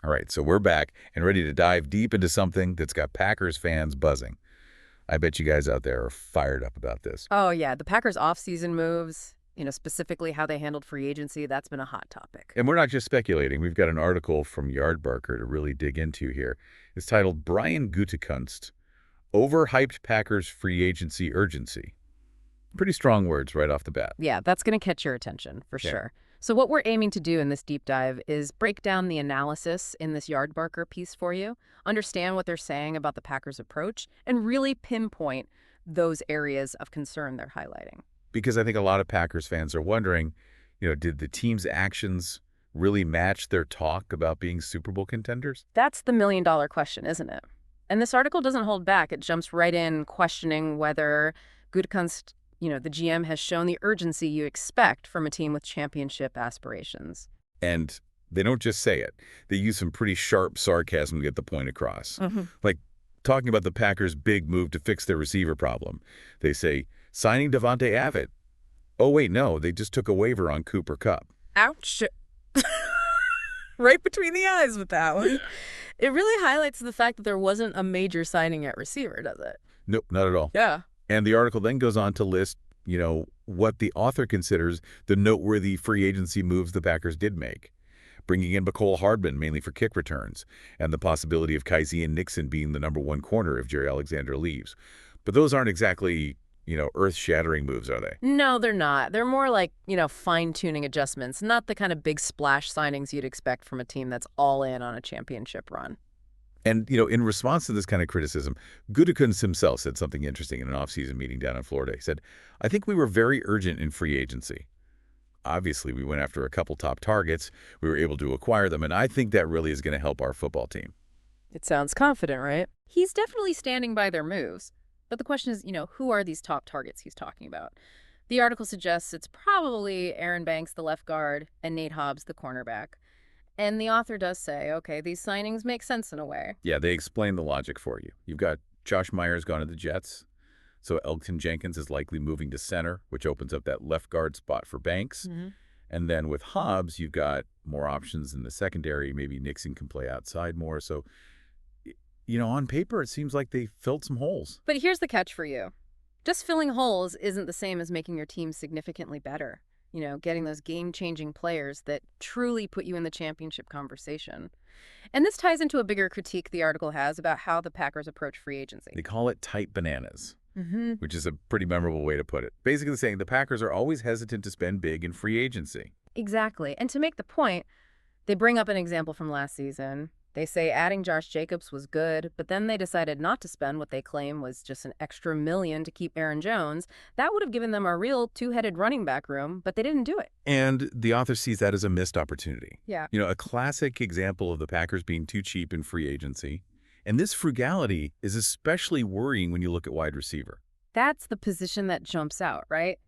All right, so we're back and ready to dive deep into something that's got Packers fans buzzing. I bet you guys out there are fired up about this. Oh, yeah. The Packers' offseason moves, specifically how they handled free agency, that's been a hot topic. And we're not just speculating. We've got an article from Yardbarker to really dig into here. It's titled Brian Gutekunst, Overhyped Packers Free Agency Urgency. Pretty strong words right off the bat. Yeah, that's going to catch your attention for Yeah. sure. So what we're aiming to do in this deep dive is break down the analysis in this Yardbarker piece for you, understand what they're saying about the Packers' approach, and really pinpoint those areas of concern they're highlighting. Because I think a lot of Packers fans are wondering, did the team's actions really match their talk about being Super Bowl contenders? That's the million-dollar question, isn't it? And this article doesn't hold back. It jumps right in questioning whether Gutekunst, the GM, has shown the urgency you expect from a team with championship aspirations. And they don't just say it. They use some pretty sharp sarcasm to get the point across. Like talking about the Packers' big move to fix their receiver problem. They say, signing Devontae Abbott. Oh, wait, no, they just took a waiver on Cooper Kupp. Ouch. Right between the eyes with that one. It really highlights the fact that there wasn't a major signing at receiver, does it? Nope, not at all. Yeah. And the article then goes on to list, what the author considers the noteworthy free agency moves the Packers did make. Bringing in McCole Hardman mainly for kick returns, and the possibility of Kaizen Nixon being the #1 corner if Jerry Alexander leaves. But those aren't exactly, earth-shattering moves, are they? No, they're not. They're more like, fine-tuning adjustments, not the kind of big splash signings you'd expect from a team that's all in on a championship run. And, in response to this kind of criticism, Gutekunst himself said something interesting in an off-season meeting down in Florida. He said, I think we were very urgent in free agency. Obviously, we went after a couple top targets. We were able to acquire them, and I think that really is going to help our football team. It sounds confident, right? He's definitely standing by their moves. But the question is, who are these top targets he's talking about? The article suggests it's probably Aaron Banks, the left guard, and Nate Hobbs, the cornerback. And the author does say, okay, these signings make sense in a way. Yeah, they explain the logic for you. You've got Josh Myers gone to the Jets, so Elgton Jenkins is likely moving to center, which opens up that left guard spot for Banks. And then with Hobbs, you've got more options in the secondary. Maybe Nixon can play outside more. So, on paper, it seems like they filled some holes. But here's the catch for you. Just filling holes isn't the same as making your team significantly better. Getting those game-changing players that truly put you in the championship conversation. And this ties into a bigger critique the article has about how the Packers approach free agency. They call it tight bananas, which is a pretty memorable way to put it. Basically saying the Packers are always hesitant to spend big in free agency. Exactly. And to make the point, they bring up an example from last season. They say adding Josh Jacobs was good, but then they decided not to spend what they claim was just an extra $1 million to keep Aaron Jones. That would have given them a real two-headed running back room, but they didn't do it. And the author sees that as a missed opportunity. Yeah. A classic example of the Packers being too cheap in free agency. And this frugality is especially worrying when you look at wide receiver. That's the position that jumps out, right?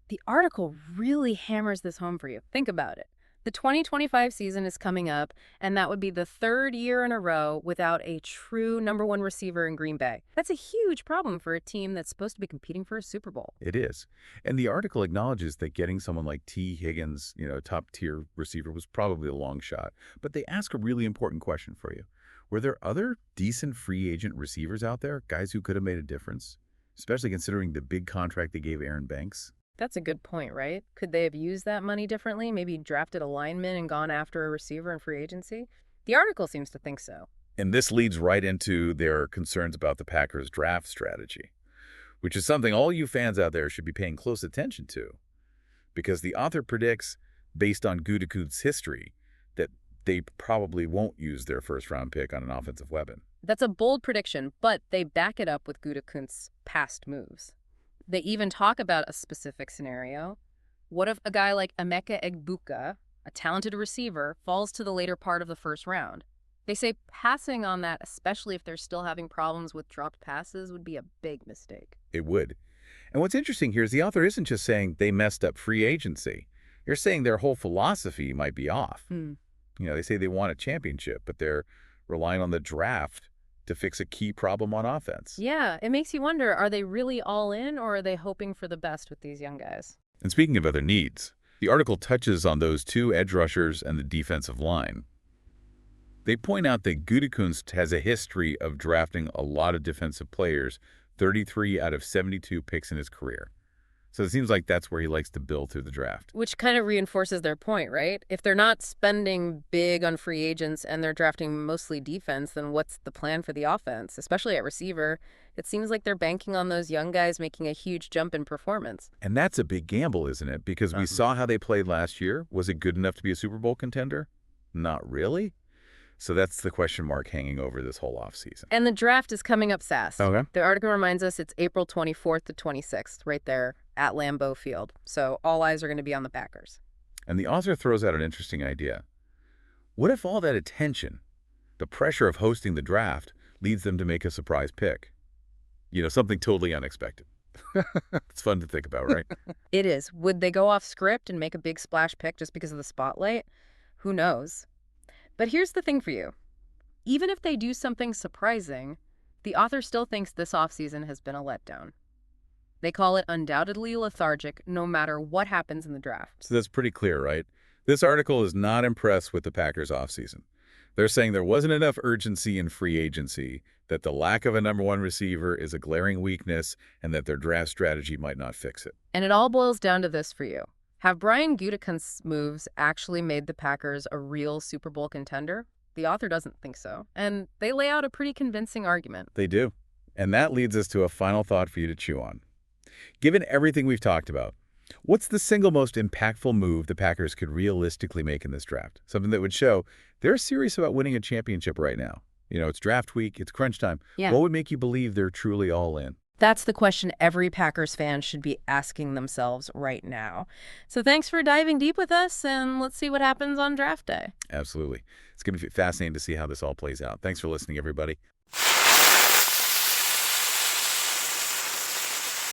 The article really hammers this home for you. Think about it. The 2025 season is coming up, and that would be the third year in a row without a true #1 receiver in Green Bay. That's a huge problem for a team that's supposed to be competing for a Super Bowl. It is. And the article acknowledges that getting someone like T. Higgins, a top-tier receiver, was probably a long shot. But they ask a really important question for you. Were there other decent free agent receivers out there, guys who could have made a difference? Especially considering the big contract they gave Aaron Banks? That's a good point, right? Could they have used that money differently? Maybe drafted a lineman and gone after a receiver in free agency? The article seems to think so. And this leads right into their concerns about the Packers' draft strategy, which is something all you fans out there should be paying close attention to. Because the author predicts, based on Gutekunst's history, that they probably won't use their first-round pick on an offensive weapon. That's a bold prediction, but they back it up with Gutekunst's past moves. They even talk about a specific scenario. What if a guy like Emeka Egbuka, a talented receiver, falls to the later part of the first round? They say passing on that, especially if they're still having problems with dropped passes, would be a big mistake. It would. And what's interesting here is the author isn't just saying they messed up free agency. They're saying their whole philosophy might be off. They say they want a championship, but they're relying on the draft to fix a key problem on offense. Yeah, it makes you wonder, are they really all in, or are they hoping for the best with these young guys? And speaking of other needs, the article touches on those two edge rushers and the defensive line. They point out that Gutekunst has a history of drafting a lot of defensive players, 33 out of 72 picks in his career. So it seems like that's where he likes to build through the draft. Which kind of reinforces their point, right? If they're not spending big on free agents and they're drafting mostly defense, then what's the plan for the offense, especially at receiver? It seems like they're banking on those young guys making a huge jump in performance. And that's a big gamble, isn't it? Because we saw how they played last year. Was it good enough to be a Super Bowl contender? Not really. So that's the question mark hanging over this whole offseason. And the draft is coming up fast. Okay. The article reminds us it's April 24th to 26th, right there at Lambeau Field. So all eyes are going to be on the Packers. And the author throws out an interesting idea. What if all that attention, the pressure of hosting the draft, leads them to make a surprise pick? Something totally unexpected. It's fun to think about, right? It is. Would they go off script and make a big splash pick just because of the spotlight? Who knows? But here's the thing for you. Even if they do something surprising, the author still thinks this offseason has been a letdown. They call it undoubtedly lethargic no matter what happens in the draft. So that's pretty clear, right? This article is not impressed with the Packers offseason. They're saying there wasn't enough urgency in free agency, that the lack of a number one receiver is a glaring weakness, and that their draft strategy might not fix it. And it all boils down to this for you. Have Brian Gutekunst's moves actually made the Packers a real Super Bowl contender? The author doesn't think so. And they lay out a pretty convincing argument. They do. And that leads us to a final thought for you to chew on. Given everything we've talked about, what's the single most impactful move the Packers could realistically make in this draft? Something that would show they're serious about winning a championship right now. It's draft week, it's crunch time. Yeah. What would make you believe they're truly all in? That's the question every Packers fan should be asking themselves right now. So thanks for diving deep with us, and let's see what happens on draft day. Absolutely. It's going to be fascinating to see how this all plays out. Thanks for listening, everybody.